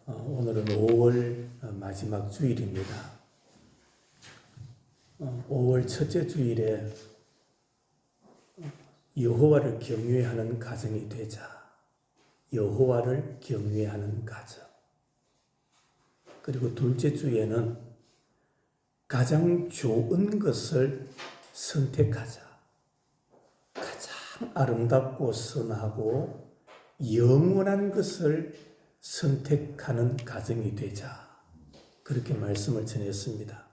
오늘은 5월 마지막 주일입니다. 5월 첫째 주일에 여호와를 경외하는 가정이 되자. 여호와를 경외하는 가정. 그리고 둘째 주에는 가장 좋은 것을 선택하자. 가장 아름답고 선하고 영원한 것을 선택하는 가정이 되자. 그렇게 말씀을 전했습니다.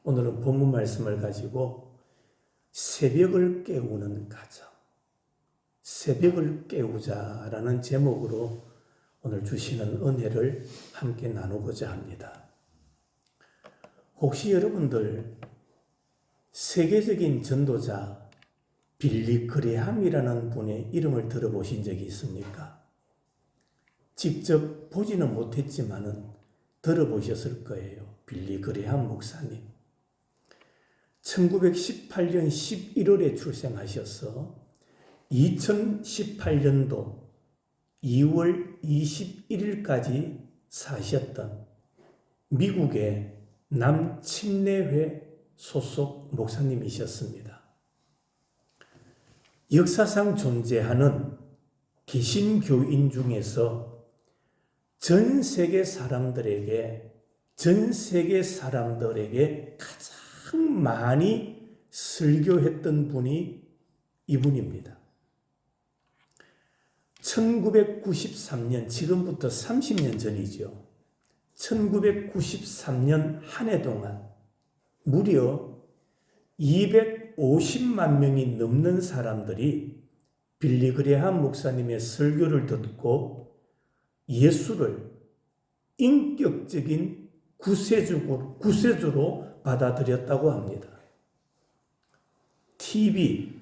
오늘은 본문 말씀을 가지고 새벽을 깨우는 가정, 새벽을 깨우자라는 제목으로 오늘 주시는 은혜를 함께 나누고자 합니다. 혹시 여러분들 세계적인 전도자 빌리 그레함이라는 분의 이름을 들어보신 적이 있습니까? 직접 보지는 못했지만은 들어보셨을 거예요. 빌리 그레함 목사님. 1918년 11월에 출생하셔서 2018년도 2월 21일까지 사셨던 미국의 남침례회 소속 목사님이셨습니다. 역사상 존재하는 개신교인 중에서 전 세계 사람들에게 가장 많이 설교했던 분이 이분입니다. 1993년, 지금부터 30년 전이죠. 1993년 한 해 동안 무려 250만 명이 넘는 사람들이 빌리 그레함 목사님의 설교를 듣고 예수를 인격적인 구세주로 받아들였다고 합니다. TV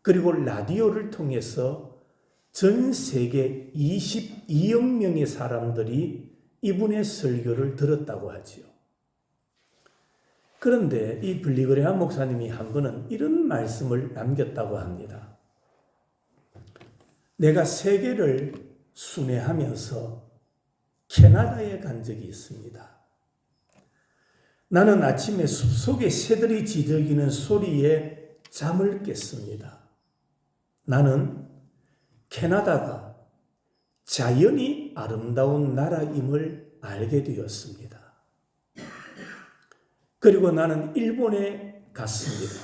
그리고 라디오를 통해서 전 세계 22억 명의 사람들이 이분의 설교를 들었다고 하지요. 그런데 이 빌리 그레함 목사님이 한 번은 이런 말씀을 남겼다고 합니다. 내가 세계를 순회하면서 캐나다에 간 적이 있습니다. 나는 아침에 숲속에 새들이 지저귀는 소리에 잠을 깼습니다. 나는 캐나다가 자연이 아름다운 나라임을 알게 되었습니다. 그리고 나는 일본에 갔습니다.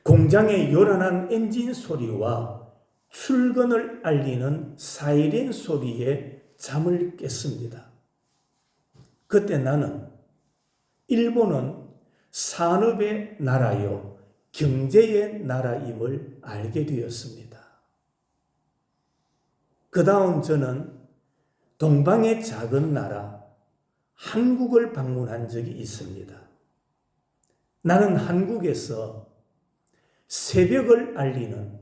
공장의 요란한 엔진 소리와 출근을 알리는 사이렌 소리에 잠을 깼습니다. 그때 나는 일본은 산업의 나라요, 경제의 나라임을 알게 되었습니다. 그 다음 저는 동방의 작은 나라, 한국을 방문한 적이 있습니다. 나는 한국에서 새벽을 알리는,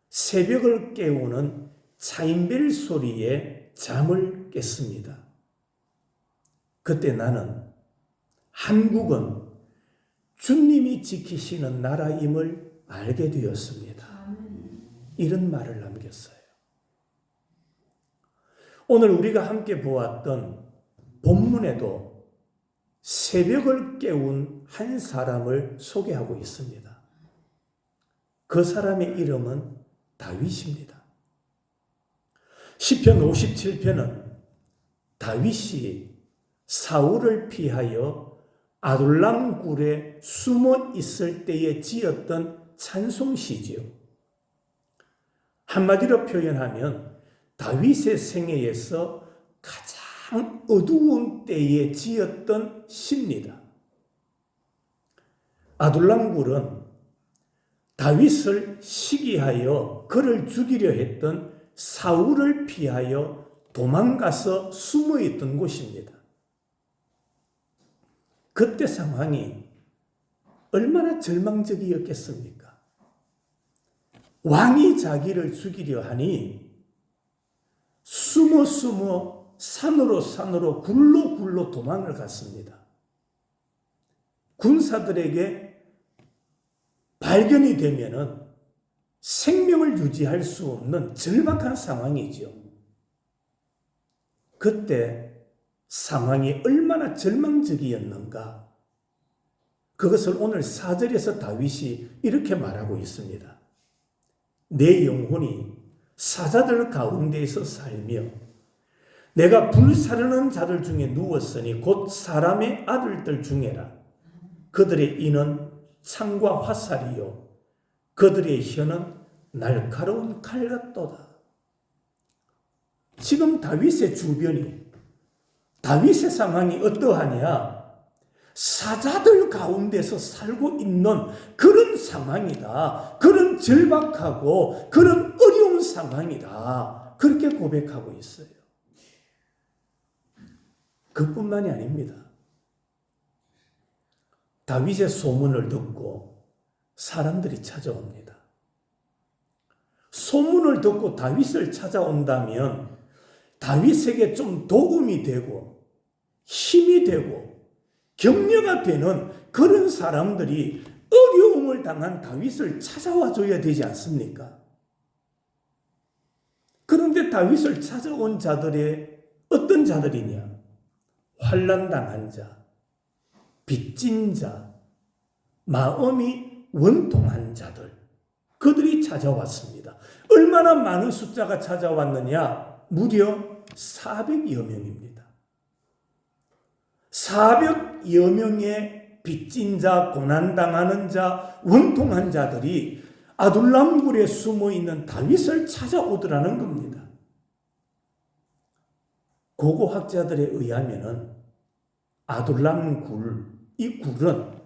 새벽을 깨우는 차인벨 소리에 잠을 깼습니다. 그때 나는 한국은 주님이 지키시는 나라임을 알게 되었습니다. 이런 말을 남겼어요. 오늘 우리가 함께 보았던 본문에도 새벽을 깨운 한 사람을 소개하고 있습니다. 그 사람의 이름은 다윗입니다. 시편 57편은 다윗이 사울을 피하여 아둘람 굴에 숨어 있을 때에 지었던 찬송시지요. 한마디로 표현하면 다윗의 생애에서 가장 어두운 때에 지었던 시입니다. 아둘람 굴은 다윗을 시기하여 그를 죽이려 했던 사울을 피하여 도망가서 숨어 있던 곳입니다. 그때 상황이 얼마나 절망적이었겠습니까? 왕이 자기를 죽이려 하니 숨어 산으로 굴로 도망을 갔습니다. 군사들에게 발견이 되면은 생명을 유지할 수 없는 절박한 상황이죠. 그때 상황이 얼마나 절망적이었는가. 그것을 오늘 4절에서 다윗이 이렇게 말하고 있습니다. 내 영혼이 사자들 가운데에서 살며 내가 불사르는 자들 중에 누웠으니 곧 사람의 아들들 중에라. 그들의 이는 창과 화살이요 그들의 혀는 날카로운 칼 같도다. 지금 다윗의 주변이, 다윗의 상황이 어떠하냐? 사자들 가운데서 살고 있는 그런 상황이다. 그런 절박하고 그런 어려운 상황이다. 그렇게 고백하고 있어요. 그뿐만이 아닙니다. 다윗의 소문을 듣고 사람들이 찾아옵니다. 소문을 듣고 다윗을 찾아온다면 다윗에게 좀 도움이 되고 힘이 되고 격려가 되는 그런 사람들이 어려움을 당한 다윗을 찾아와 줘야 되지 않습니까? 그런데 다윗을 찾아온 자들의 어떤 자들이냐? 환난당한 자, 빚진 자, 마음이 원통한 자들, 그들이 찾아왔습니다. 얼마나 많은 숫자가 찾아왔느냐? 무려 400여 명입니다. 400여 명의 빚진 자, 고난당하는 자, 원통한 자들이 아둘람 굴에 숨어있는 다윗을 찾아오더라는 겁니다. 고고학자들에 의하면은 아둘람 굴, 이 굴은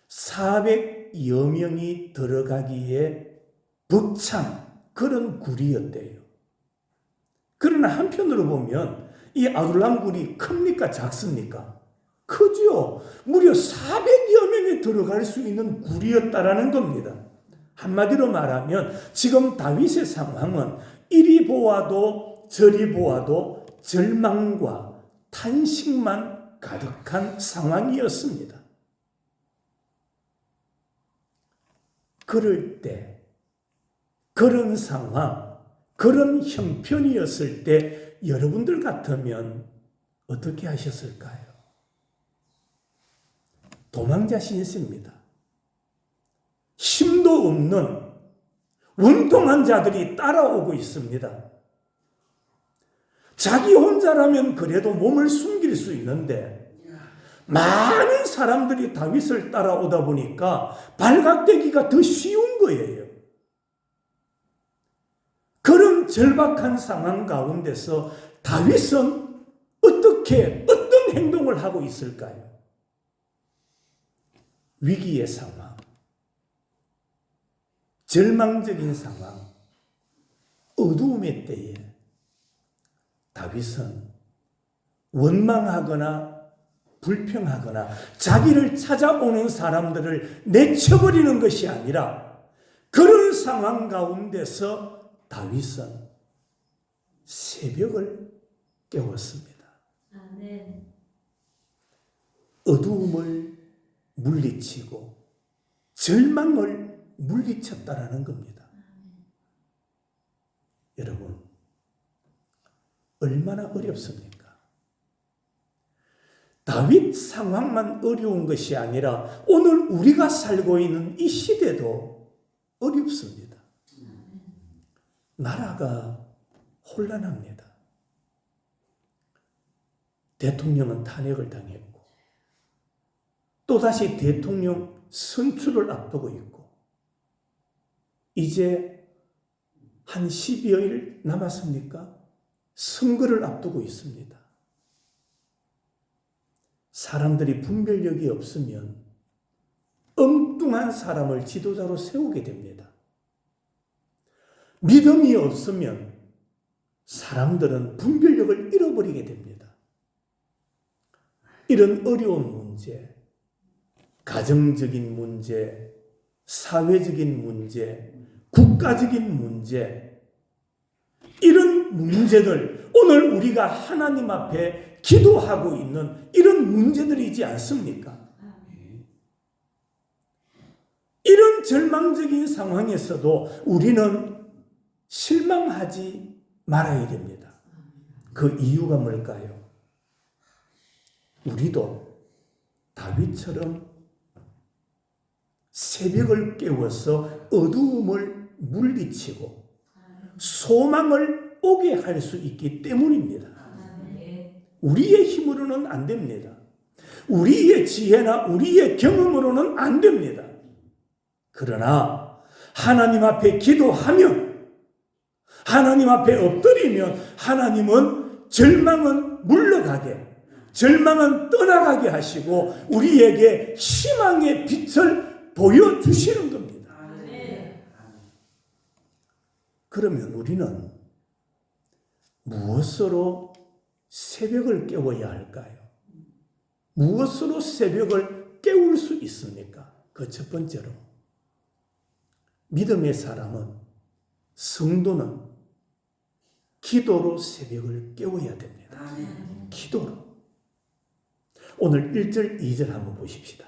400여 명이 들어가기에 벅찬 그런 굴이었대요. 그러나 한편으로 보면 이 아둘람 굴이 큽니까 작습니까? 크죠. 무려 400여 명이 들어갈 수 있는 굴이었다라는 겁니다. 한마디로 말하면 지금 다윗의 상황은 이리 보아도 저리 보아도 절망과 탄식만 가득한 상황이었습니다. 그럴 때, 그런 상황, 그런 형편이었을 때 여러분들 같으면 어떻게 하셨을까요? 도망자 신세입니다. 힘도 없는 원통한 자들이 따라오고 있습니다. 자기 혼자라면 그래도 몸을 숨길 수 있는데 많은 사람들이 다윗을 따라오다 보니까 발각되기가 더 쉬운 거예요. 그런 절박한 상황 가운데서 다윗은 어떤 행동을 하고 있을까요? 위기의 상황, 절망적인 상황, 어두움의 때에 다윗은 원망하거나 불평하거나 자기를 찾아오는 사람들을 내쳐버리는 것이 아니라 그런 상황 가운데서 다윗은 새벽을 깨웠습니다. 아멘. 어두움을 물리치고 절망을 물리쳤다라는 겁니다. 여러분, 얼마나 어렵습니까? 다윗 상황만 어려운 것이 아니라 오늘 우리가 살고 있는 이 시대도 어렵습니다. 나라가 혼란합니다. 대통령은 탄핵을 당했고 또다시 대통령 선출을 앞두고 있고 이제 한 10여일 남았습니까? 선거를 앞두고 있습니다. 사람들이 분별력이 없으면 엉뚱한 사람을 지도자로 세우게 됩니다. 믿음이 없으면 사람들은 분별력을 잃어버리게 됩니다. 이런 어려운 문제, 가정적인 문제, 사회적인 문제, 국가적인 문제, 이런 문제들, 오늘 우리가 하나님 앞에 기도하고 있는 이런 문제들이지 않습니까? 이런 절망적인 상황에서도 우리는 실망하지 말아야 됩니다. 그 이유가 뭘까요? 우리도 다윗처럼 새벽을 깨워서 어두움을 물리치고 소망을 오게 할 수 있기 때문입니다. 우리의 힘으로는 안 됩니다. 우리의 지혜나 우리의 경험으로는 안 됩니다. 그러나 하나님 앞에 기도하면, 하나님 앞에 엎드리면 하나님은 절망은 물러가게, 절망은 떠나가게 하시고 우리에게 희망의 빛을 보여주시는 겁니다. 그러면 우리는 무엇으로 새벽을 깨워야 할까요? 무엇으로 새벽을 깨울 수 있습니까? 그 첫 번째로 믿음의 사람은, 성도는 기도로 새벽을 깨워야 됩니다. 기도로. 오늘 1절 2절 한번 보십시다.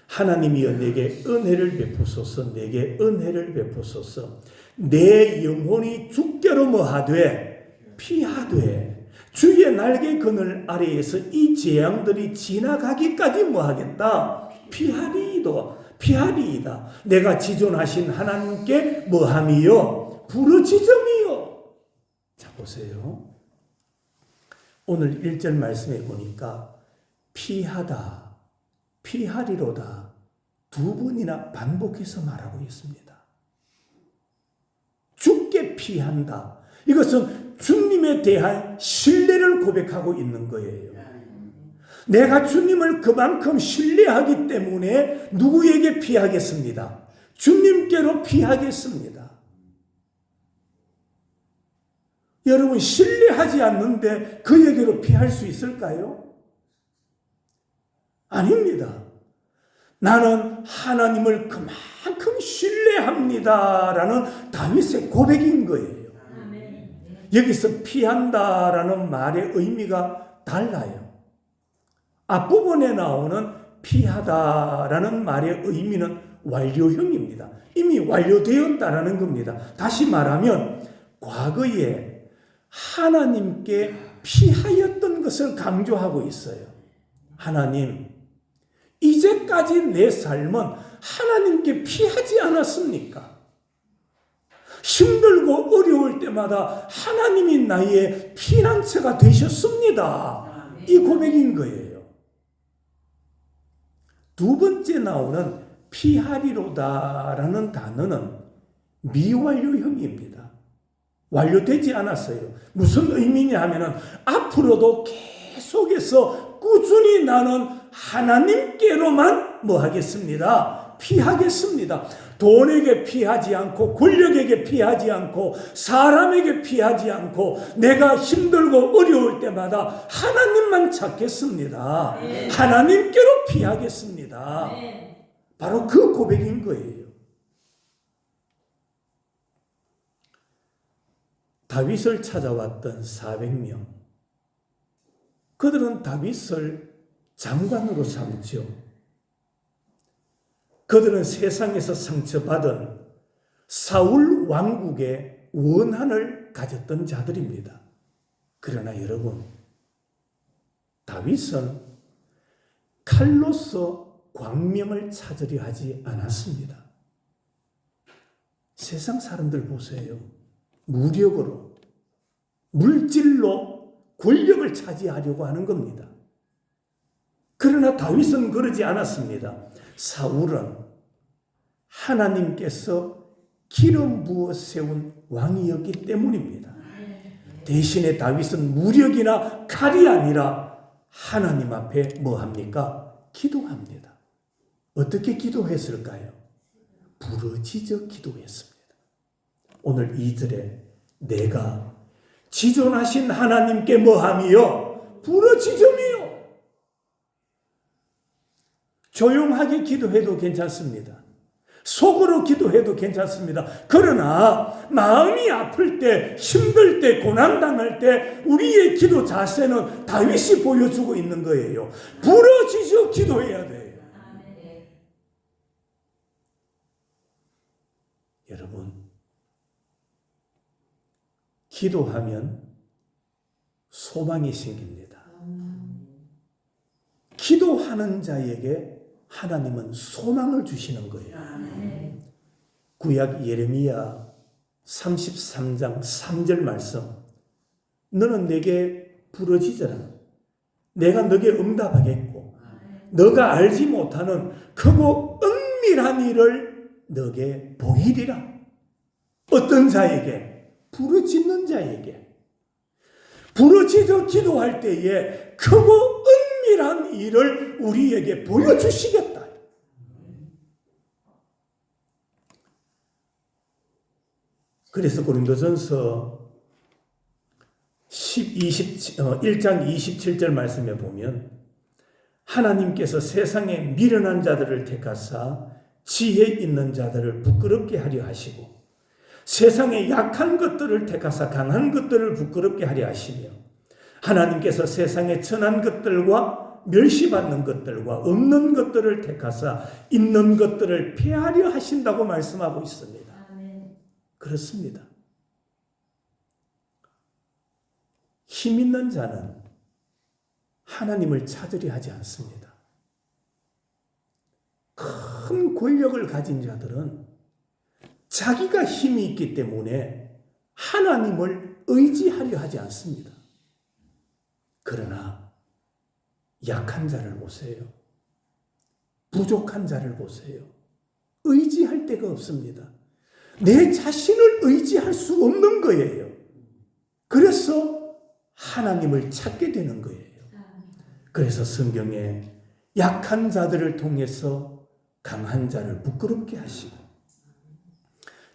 하나님이여 내게 은혜를 베푸소서, 내게 은혜를 베푸소서. 내 영혼이 주께로 뭐하되 피하되 주의 날개 그늘 아래에서 이 재앙들이 지나가기까지 뭐하겠다? 피하리이다. 내가 지존하신 하나님께 뭐함이요? 부르짖음이요. 자 보세요. 오늘 1절 말씀에 보니까 피하다, 피하리로다 두 번이나 반복해서 말하고 있습니다. 주께 피한다. 이것은 주님에 대한 신뢰를 고백하고 있는 거예요. 내가 주님을 그만큼 신뢰하기 때문에 누구에게 피하겠습니다? 주님께로 피하겠습니다. 여러분 신뢰하지 않는데 그에게로 피할 수 있을까요? 아닙니다. 나는 하나님을 그만큼 신뢰합니다라는 다윗의 고백인 거예요. 여기서 피한다라는 말의 의미가 달라요. 앞부분에 나오는 피하다라는 말의 의미는 완료형입니다. 이미 완료되었다라는 겁니다. 다시 말하면 과거에 하나님께 피하였던 것을 강조하고 있어요. 하나님, 이제까지 내 삶은 하나님께 피하지 않았습니까? 힘들고 어려울 때마다 하나님이 나의 피난처가 되셨습니다. 이 고백인 거예요. 두 번째 나오는 피하리로다라는 단어는 미완료형입니다. 완료되지 않았어요. 무슨 의미냐 하면은 앞으로도 계속해서 꾸준히 나는 하나님께로만 뭐 하겠습니다? 피하겠습니다. 돈에게 피하지 않고, 권력에게 피하지 않고, 사람에게 피하지 않고, 내가 힘들고 어려울 때마다 하나님만 찾겠습니다. 하나님께로 피하겠습니다. 바로 그 고백인 거예요. 다윗을 찾아왔던 400명. 그들은 다윗을 장관으로 삼죠. 그들은 세상에서 상처받은 사울 왕국의 원한을 가졌던 자들입니다. 그러나 여러분, 다윗은 칼로서 광명을 찾으려 하지 않았습니다. 세상 사람들 보세요. 무력으로, 물질로 권력을 차지하려고 하는 겁니다. 그러나 다윗은 그러지 않았습니다. 사울은 하나님께서 기름 부어 세운 왕이었기 때문입니다. 대신에 다윗은 무력이나 칼이 아니라 하나님 앞에 뭐 합니까? 기도합니다. 어떻게 기도했을까요? 부르짖어 기도했습니다. 오늘 2절에 내가 지존하신 하나님께 뭐함이요? 부르짖음이요. 조용하게 기도해도 괜찮습니다. 속으로 기도해도 괜찮습니다. 그러나 마음이 아플 때, 힘들 때, 고난당할 때 우리의 기도 자세는 다윗이 보여주고 있는 거예요. 부르짖어 기도해야 돼요. 여러분, 기도하면 소망이 생깁니다. 기도하는 자에게 하나님은 소망을 주시는 거예요. 구약 예레미야 33장 3절 말씀. 너는 내게 부르짖어라. 내가 너게 응답하겠고 너가 알지 못하는 크고 은밀한 일을 너게 보이리라. 어떤 자에게? 부르짖는 자에게. 부르짖어 기도할 때에 크고 은밀한 일을 우리에게 보여주시겠다. 그래서 고린도전서 1장 27절 말씀에 보면 하나님께서 세상에 미련한 자들을 택하사 지혜 있는 자들을 부끄럽게 하려 하시고 세상에 약한 것들을 택하사 강한 것들을 부끄럽게 하려 하시며 하나님께서 세상에 천한 것들과 멸시받는 것들과 없는 것들을 택하사 있는 것들을 폐하려 하신다고 말씀하고 있습니다. 그렇습니다. 힘 있는 자는 하나님을 찾으려 하지 않습니다. 큰 권력을 가진 자들은 자기가 힘이 있기 때문에 하나님을 의지하려 하지 않습니다. 그러나 약한 자를 보세요. 부족한 자를 보세요. 의지할 데가 없습니다. 내 자신을 의지할 수 없는 거예요. 그래서 하나님을 찾게 되는 거예요. 그래서 성경에 약한 자들을 통해서 강한 자를 부끄럽게 하시고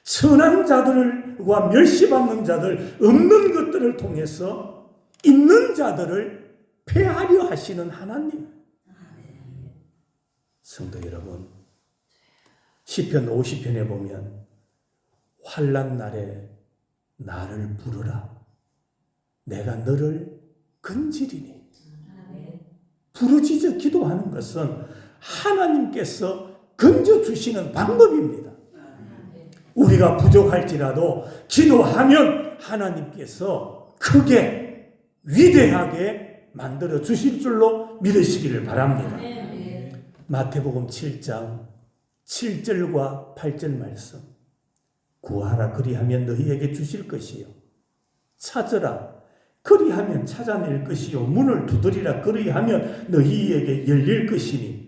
선한 자들과 멸시받는 자들, 없는 것들을 통해서 있는 자들을 폐하려 하시는 하나님. 성도 여러분, 시편 50편에 보면 환난 날에 나를 부르라. 내가 너를 건지리니. 부르짖어 기도하는 것은 하나님께서 건져주시는 방법입니다. 우리가 부족할지라도 기도하면 하나님께서 크게 위대하게 만들어 주실 줄로 믿으시기를 바랍니다. 마태복음 7장 7절과 8절 말씀. 구하라 그리하면 너희에게 주실 것이요 찾으라 그리하면 찾아낼 것이요 문을 두드리라 그리하면 너희에게 열릴 것이니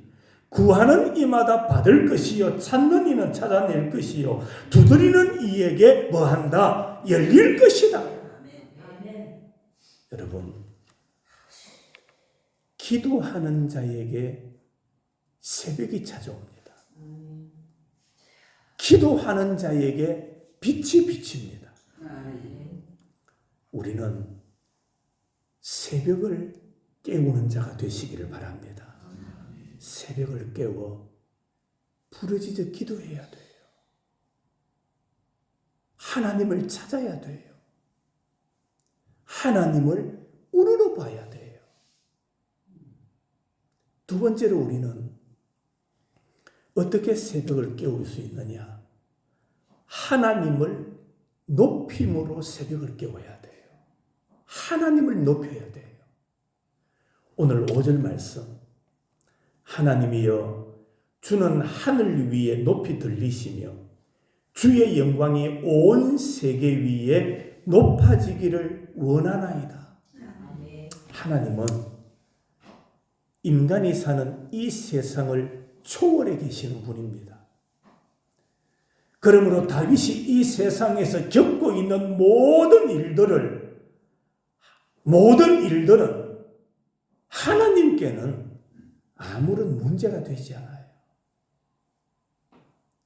구하는 이마다 받을 것이요 찾는 이는 찾아낼 것이요 두드리는 이에게 뭐한다? 열릴 것이다. 여러분, 기도하는 자에게 새벽이 찾아옵니다. 기도하는 자에게 빛이 비칩니다. 우리는 새벽을 깨우는 자가 되시기를 바랍니다. 새벽을 깨워 부르짖어 기도해야 돼요. 하나님을 찾아야 돼요. 하나님을 우러러 봐야 돼요. 두 번째로 우리는 어떻게 새벽을 깨울 수 있느냐? 하나님을 높임으로 새벽을 깨워야 돼요. 하나님을 높여야 돼요. 오늘 5절 말씀. 하나님이여 주는 하늘 위에 높이 들리시며 주의 영광이 온 세계 위에 높아지기를 원하나이다. 하나님은 인간이 사는 이 세상을 초월해 계시는 분입니다. 그러므로 다윗이 이 세상에서 겪고 있는 모든 일들은 하나님께는 아무런 문제가 되지 않아요.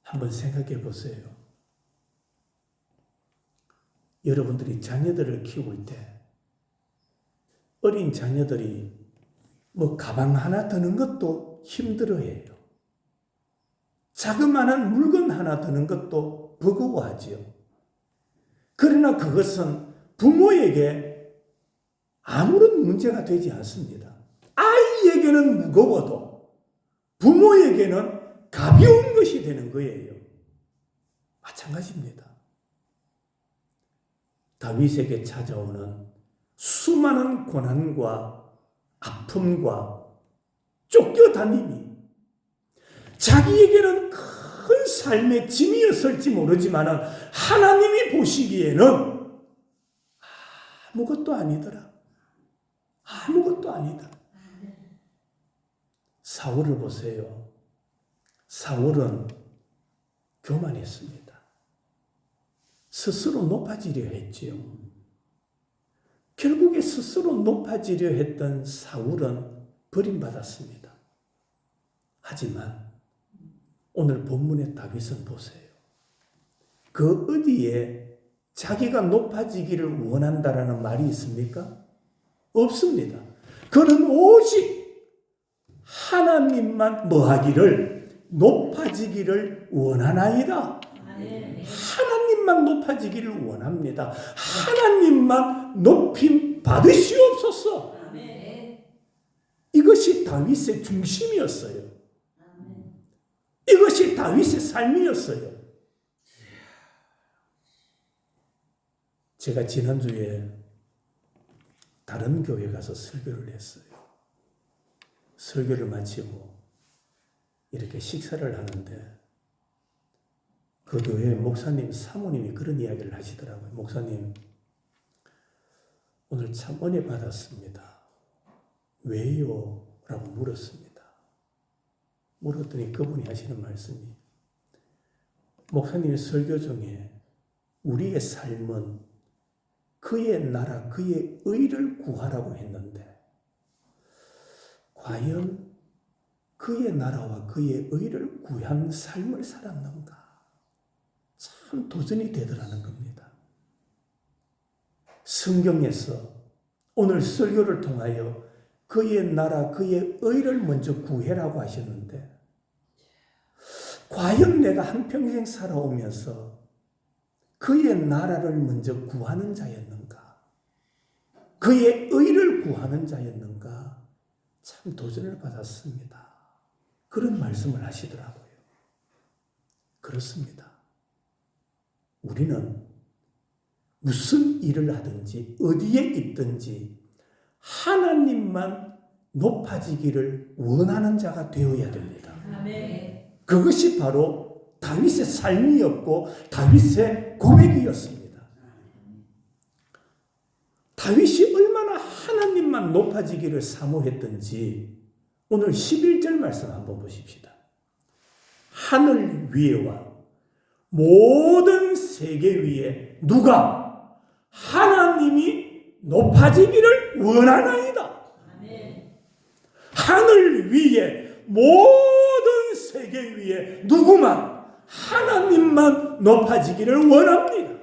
한번 생각해 보세요. 여러분들이 자녀들을 키울 때 어린 자녀들이 가방 하나 드는 것도 힘들어해요. 자그마한 물건 하나 드는 것도 버거워하지요. 그러나 그것은 부모에게 아무런 문제가 되지 않습니다. 아이에게는 무거워도 부모에게는 가벼운 것이 되는 거예요. 마찬가지입니다. 다윗에게 찾아오는 수많은 고난과 아픔과 쫓겨다님이 자기에게는 큰 삶의 짐이었을지 모르지만 하나님이 보시기에는 아무것도 아니더라. 아무것도 아니다. 사울을 보세요. 사울은 교만했습니다. 스스로 높아지려 했지요. 결국에 스스로 높아지려 했던 사울은 버림받았습니다. 하지만 오늘 본문의 다윗은 보세요. 그 어디에 자기가 높아지기를 원한다라는 말이 있습니까? 없습니다. 그는 오직 하나님만 뭐하기를 높아지기를 원하나이다. 하나님만 높아지기를 원합니다. 하나님만 높임 받으시옵소서. 이것이 다윗의 중심이었어요. 이것이 다윗의 삶이었어요. 제가 지난주에 다른 교회 가서 설교를 했어요. 설교를 마치고 이렇게 식사를 하는데 그 교회 목사님, 사모님이 그런 이야기를 하시더라고요. 목사님, 오늘 참 은혜 받았습니다. 왜요? 라고 물었습니다. 물었더니 그분이 하시는 말씀이 목사님의 설교 중에 우리의 삶은 그의 나라, 그의 의를 구하라고 했는데 과연 그의 나라와 그의 의를 구한 삶을 살았는가? 참 도전이 되더라는 겁니다. 성경에서 오늘 설교를 통하여 그의 나라, 그의 의를 먼저 구해라고 하셨는데 과연 내가 한평생 살아오면서 그의 나라를 먼저 구하는 자였는가? 그의 의를 구하는 자였는가? 참 도전을 받았습니다. 그런 말씀을 하시더라고요. 그렇습니다. 우리는 무슨 일을 하든지 어디에 있든지 하나님만 높아지기를 원하는 자가 되어야 됩니다. 그것이 바로 다윗의 삶이었고 다윗의 고백이었습니다. 다윗이 얼마나 하나님만 높아지기를 사모했던지 오늘 11절 말씀 한번 보십시다. 하늘 위에와 모든 세계 위에 누가 하나님이 높아지기를 원하나이다. 하늘 위에 모든 세계 위에 누구만 하나님만 높아지기를 원합니다.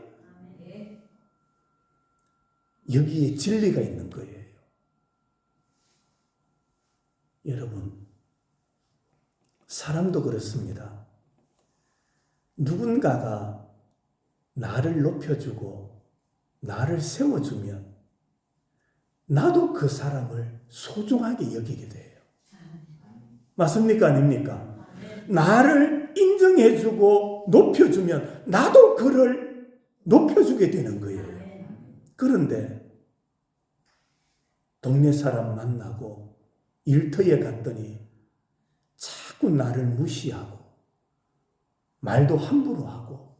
여기에 진리가 있는 거예요. 여러분, 사람도 그렇습니다. 누군가가 나를 높여주고 나를 세워주면 나도 그 사람을 소중하게 여기게 돼요. 맞습니까? 아닙니까? 나를 인정해주고 높여주면 나도 그를 높여주게 되는 거예요. 그런데 동네 사람 만나고 일터에 갔더니 자꾸 나를 무시하고 말도 함부로 하고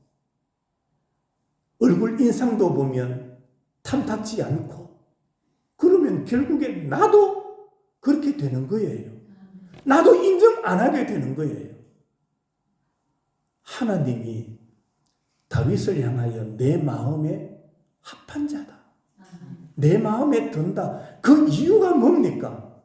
얼굴 인상도 보면 탐탁지 않고 그러면 결국에 나도 그렇게 되는 거예요. 나도 인정 안 하게 되는 거예요. 하나님이 다윗을 향하여 내 마음에 합한 자다. 내 마음에 든다. 그 이유가 뭡니까?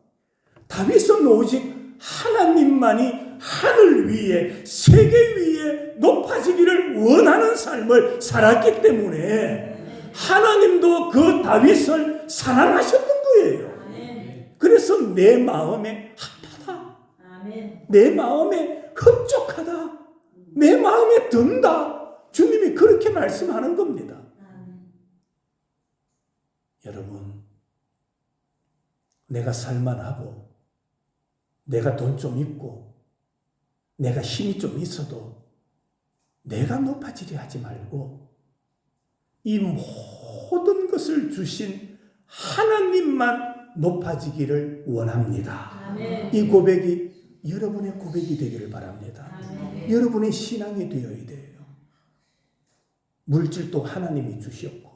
다윗은 오직 하나님만이 하늘 위에 세계 위에 높아지기를 원하는 삶을 살았기 때문에 하나님도 그 다윗을 사랑하셨던 거예요. 그래서 내 마음에 합하다. 내 마음에 흡족하다. 내 마음에 든다. 주님이 그렇게 말씀하는 겁니다. 여러분, 내가 살만하고 내가 돈 좀 있고 내가 힘이 좀 있어도 내가 높아지려 하지 말고 이 모든 것을 주신 하나님만 높아지기를 원합니다. 아멘. 이 고백이 여러분의 고백이 되기를 바랍니다. 아멘. 여러분의 신앙이 되어야 돼요. 물질도 하나님이 주셨고,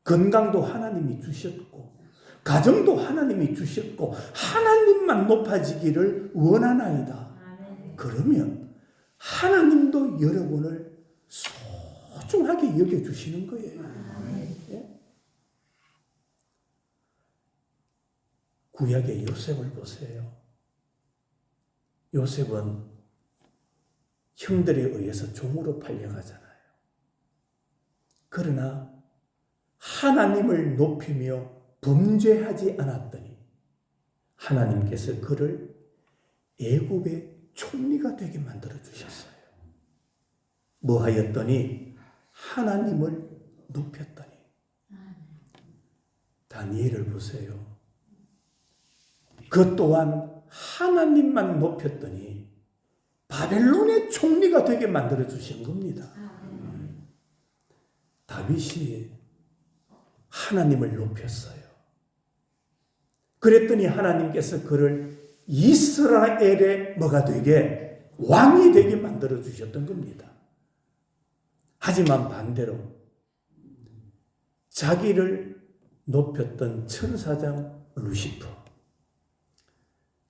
건강도 하나님이 주셨고, 가정도 하나님이 주셨고, 하나님만 높아지기를 원하나이다. 그러면 하나님도 여러분을 소중하게 여겨주시는 거예요. 예? 구약의 요셉을 보세요. 요셉은 형들에 의해서 종으로 팔려가잖아요. 그러나 하나님을 높이며 범죄하지 않았더니 하나님께서 그를 애굽의 총리가 되게 만들어 주셨어요. 뭐 하였더니 하나님을 높였더니. 다니엘을 보세요. 그 또한 하나님만 높였더니 바벨론의 총리가 되게 만들어 주신 겁니다. 다윗이 하나님을 높였어요. 그랬더니 하나님께서 그를 이스라엘의 뭐가 되게, 왕이 되게 만들어 주셨던 겁니다. 하지만 반대로 자기를 높였던 천사장 루시퍼,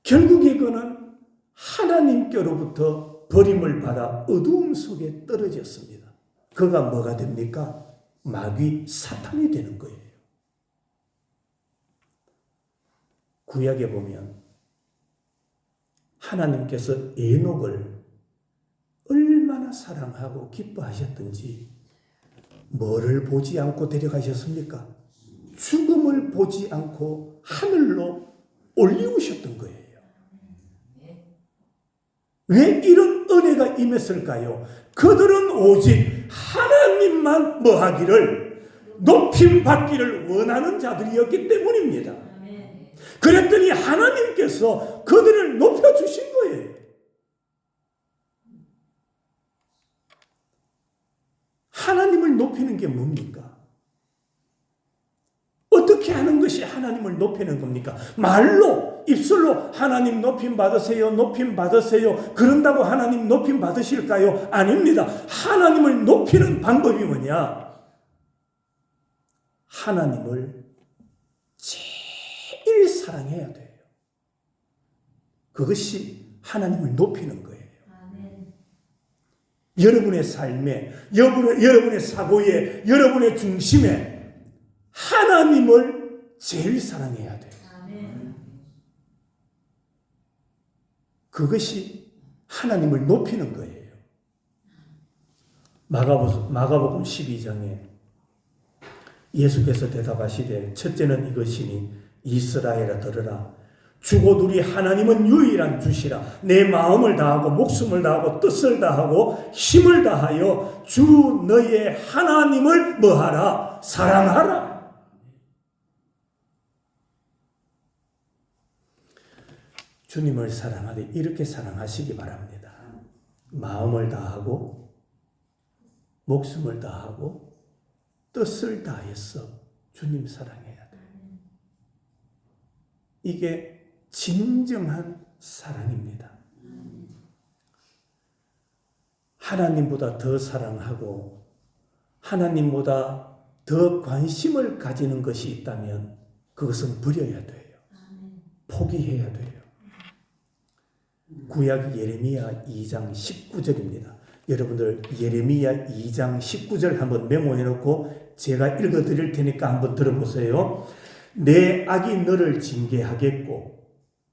결국에 그는 하나님께로부터 버림을 받아 어두움 속에 떨어졌습니다. 그가 뭐가 됩니까? 마귀 사탄이 되는 거예요. 구약에 보면 하나님께서 에녹을 얼마나 사랑하고 기뻐하셨던지 뭐를 보지 않고 데려가셨습니까? 죽음을 보지 않고 하늘로 올리우셨던 거예요. 왜 이런 은혜가 임했을까요? 그들은 오직 하나님만 뭐하기를, 높임 받기를 원하는 자들이었기 때문입니다. 그랬더니 하나님께서 그들을 높여주신 거예요. 하나님을 높이는 게 뭡니까? 어떻게 하는 것이 하나님을 높이는 겁니까? 말로, 입술로 하나님 높임 받으세요, 높임 받으세요, 그런다고 하나님 높임 받으실까요? 아닙니다. 하나님을 높이는 방법이 뭐냐? 하나님을 제일 사랑해야 돼요. 그것이 하나님을 높이는 거예요. 여러분의 삶에, 여러분의 사고에, 여러분의 중심에 하나님을 제일 사랑해야 돼요. 그것이 하나님을 높이는 거예요. 마가복음 12장에 예수께서 대답하시되 첫째는 이것이니 이스라엘아 들으라. 주고 둘이 하나님은 유일한 주시라. 내 마음을 다하고 목숨을 다하고 뜻을 다하고 힘을 다하여 주 너의 하나님을 뭐하라? 사랑하라. 주님을 사랑하되 이렇게 사랑하시기 바랍니다. 마음을 다하고 목숨을 다하고 뜻을 다해서 주님 사랑해야 돼요. 이게 진정한 사랑입니다. 하나님보다 더 사랑하고 하나님보다 더 관심을 가지는 것이 있다면 그것은 버려야 돼요. 포기해야 돼요. 구약 예레미야 2장 19절입니다. 여러분들 예레미야 2장 19절 한번 메모해 놓고 제가 읽어 드릴 테니까 한번 들어보세요. 내 악이 너를 징계하겠고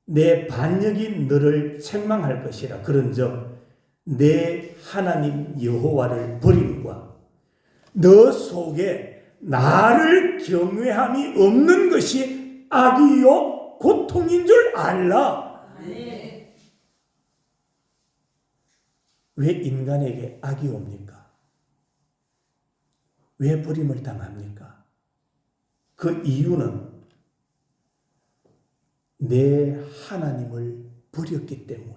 내 반역이 너를 책망할 것이라. 그런즉 내 하나님 여호와를 버림과 너 속에 나를 경외함이 없는 것이 악이요 고통인 줄 알라. 네. 왜 인간에게 악이 옵니까? 왜 버림을 당합니까? 그 이유는 내 하나님을 버렸기 때문에.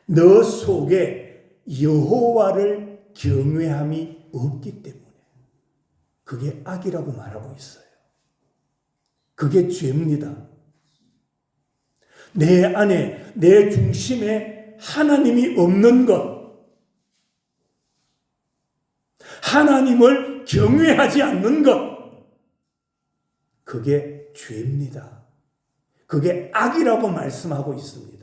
너 속에 여호와를 경외함이 없기 때문에. 그게 악이라고 말하고 있어요. 그게 죄입니다. 내 안에, 내 중심에 하나님이 없는 것, 하나님을 경외하지 않는 것, 그게 죄입니다. 그게 악이라고 말씀하고 있습니다.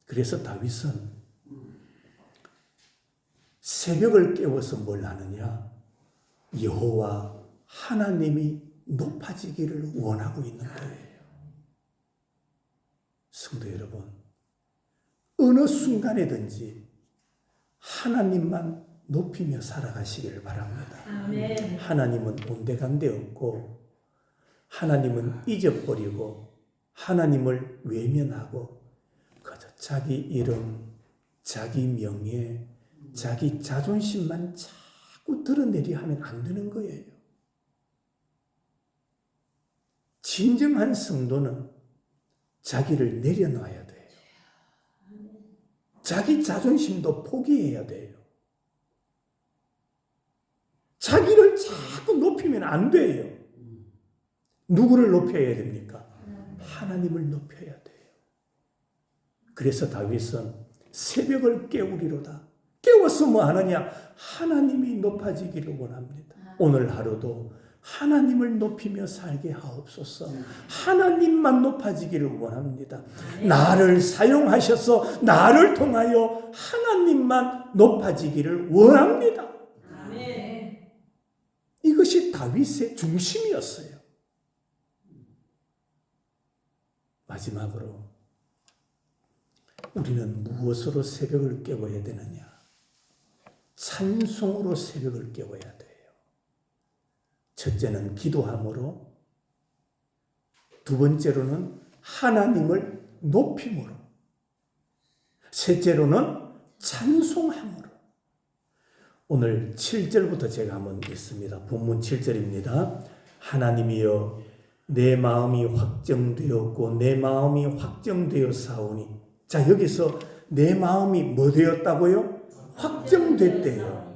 그래서 다윗은 새벽을 깨워서 뭘 하느냐? 여호와 하나님이 높아지기를 원하고 있는 거예요. 성도 여러분, 어느 순간에든지 하나님만 높이며 살아가시기를 바랍니다. 아멘. 하나님은 온데간데 없고, 하나님은 잊어버리고, 하나님을 외면하고, 그저 자기 이름, 자기 명예, 자기 자존심만 자꾸 드러내려 하면 안 되는 거예요. 진정한 성도는 자기를 내려놔야 돼요. 자기 자존심도 포기해야 돼요. 자기를 자꾸 높이면 안 돼요. 누구를 높여야 됩니까? 하나님을 높여야 돼요. 그래서 다윗은 새벽을 깨우리로다. 깨워서 뭐 하느냐? 하나님이 높아지기를 원합니다. 오늘 하루도 하나님을 높이며 살게 하옵소서. 하나님만 높아지기를 원합니다. 나를 사용하셔서 나를 통하여 하나님만 높아지기를 원합니다. 이것이 다윗의 중심이었어요. 마지막으로 우리는 무엇으로 새벽을 깨워야 되느냐? 찬송으로 새벽을 깨워야 돼요. 첫째는 기도함으로, 두 번째로는 하나님을 높임으로, 셋째로는 찬송함으로. 오늘 7절부터 제가 한번 읽습니다. 본문 7절입니다. 하나님이여 내 마음이 확정되었고 내 마음이 확정되어 사오니. 자, 여기서 내 마음이 뭐 되었다고요? 확정됐대요.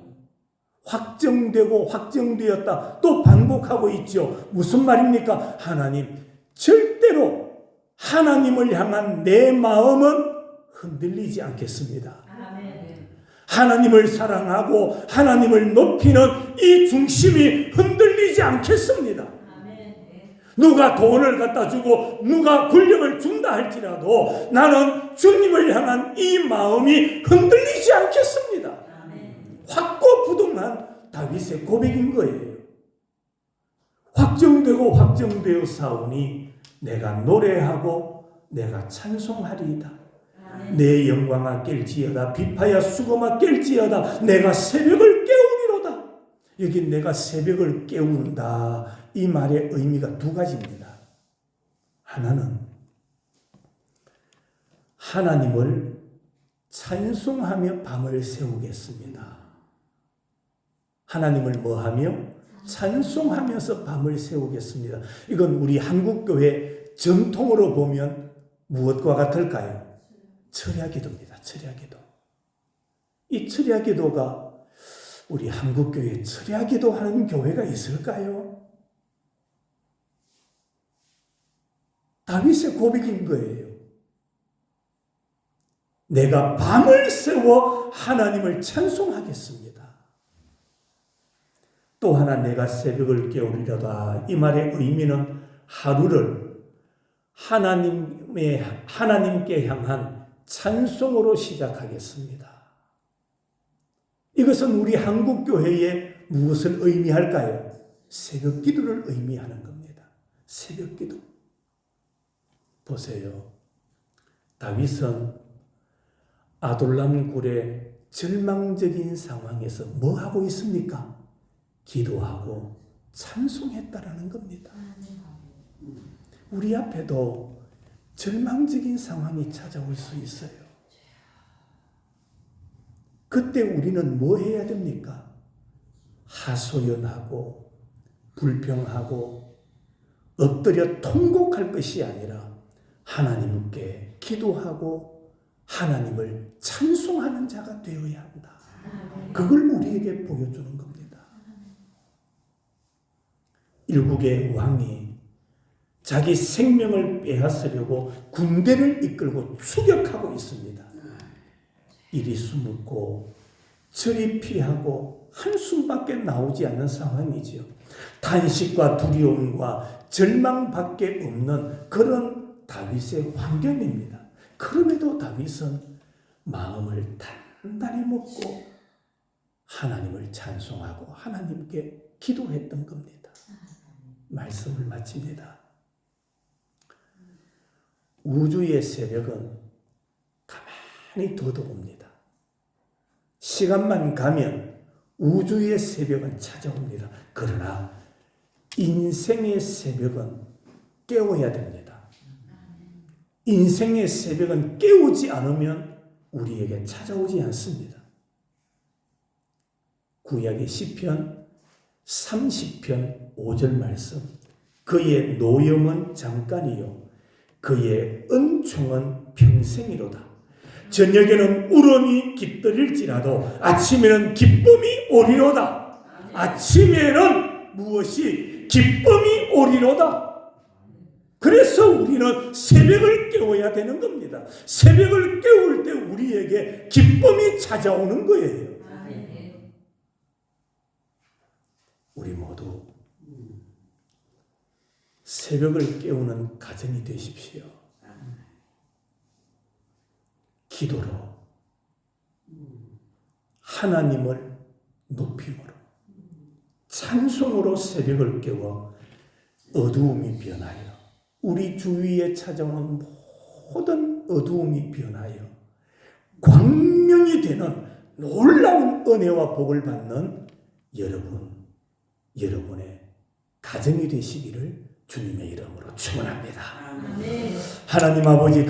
확정되고 확정되었다. 또 반복하고 있죠. 무슨 말입니까? 하나님, 절대로 하나님을 향한 내 마음은 흔들리지 않겠습니다. 하나님을 사랑하고 하나님을 높이는 이 중심이 흔들리지 않겠습니다. 누가 돈을 갖다 주고 누가 권력을 준다 할지라도 나는 주님을 향한 이 마음이 흔들리지 않겠습니다. 확고부동한 다윗의 고백인 거예요. 확정되고 확정되어 사오니 내가 노래하고 내가 찬송하리이다. 내 영광아 깰지어다. 비파야 수고마 깰지어다. 내가 새벽을 깨우리로다. 여기 내가 새벽을 깨운다. 이 말의 의미가 두 가지입니다. 하나는 하나님을 찬송하며 밤을 새우겠습니다. 하나님을 뭐하며? 찬송하면서 밤을 새우겠습니다. 이건 우리 한국교회 전통으로 보면 무엇과 같을까요? 철야기도입니다. 철야기도. 이 철야기도가 우리 한국교회에 철야기도 하는 교회가 있을까요? 다윗의 고백인 거예요. 내가 밤을 새워 하나님을 찬송하겠습니다. 또 하나 내가 새벽을 깨우리로다. 이 말의 의미는 하루를 하나님께 향한 찬송으로 시작하겠습니다. 이것은 우리 한국교회에 무엇을 의미할까요? 새벽 기도를 의미하는 겁니다. 새벽 기도. 보세요. 다윗은 아둘람 굴의 절망적인 상황에서 뭐 하고 있습니까? 기도하고 찬송했다라는 겁니다. 우리 앞에도 절망적인 상황이 찾아올 수 있어요. 그때 우리는 뭐 해야 됩니까? 하소연하고 불평하고 엎드려 통곡할 것이 아니라 하나님께 기도하고 하나님을 찬송하는 자가 되어야 한다. 그걸 우리에게 보여주는 겁니다. 일국의 왕이 자기 생명을 빼앗으려고 군대를 이끌고 추격하고 있습니다. 이리 숨고 저리 피하고 한숨밖에 나오지 않는 상황이지요. 탄식과 두려움과 절망밖에 없는 그런 다윗의 환경입니다. 그럼에도 다윗은 마음을 단단히 먹고 하나님을 찬송하고 하나님께 기도했던 겁니다. 말씀을 마칩니다. 우주의 새벽은 가만히 둬도 옵니다. 시간만 가면 우주의 새벽은 찾아옵니다. 그러나 인생의 새벽은 깨워야 됩니다. 인생의 새벽은 깨우지 않으면 우리에게 찾아오지 않습니다. 구약의 시편 30편 5절 말씀. 그의 노염은 잠깐이요 그의 은총은 평생이로다. 저녁에는 울음이 깃들일지라도 아침에는 기쁨이 오리로다. 아침에는 무엇이 기쁨이 오리로다. 그래서 우리는 새벽을 깨워야 되는 겁니다. 새벽을 깨울 때 우리에게 기쁨이 찾아오는 거예요. 우리 모두 새벽을 깨우는 가정이 되십시오. 기도로 하나님을 높임으로 찬송으로 새벽을 깨워 어두움이 변하여 우리 주위에 찾아오는 모든 어두움이 변하여 광명이 되는 놀라운 은혜와 복을 받는 여러분의 가정이 되시기를 주님의 이름으로 축원합니다. 하나님 아버지